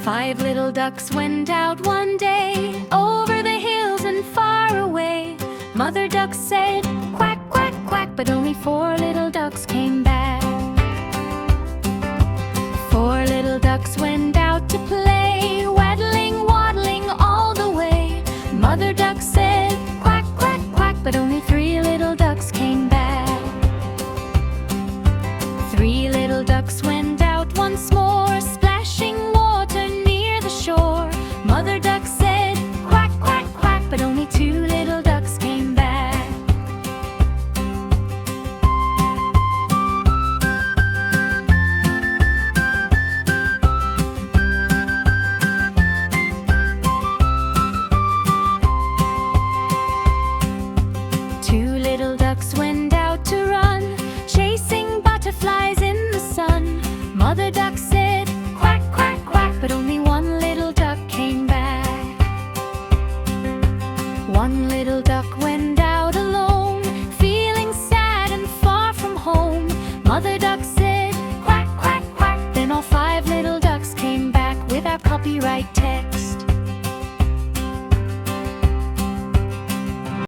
Five little ducks went out one day, over the hills and far away. Mother duck said, quack, quack, quack, but only four little ducks came back. Four little ducks went out to play, waddling, waddling all the way. Mother duck said, quack, quack, quack, but only three little ducks came back. Three little ducks went out once more, splashing water near the shore. Mother duck said, quack, quack, quack, but only two little ducks came back. Two little ducks went out to run, chasing butterflies in the sun. Mother duck said, quack, quack, quack, but only one little duck came back. One little duck went out alone, feeling sad and far from home. Mother duck said, quack, quack, quack, then all five little ducks came back without copyright text.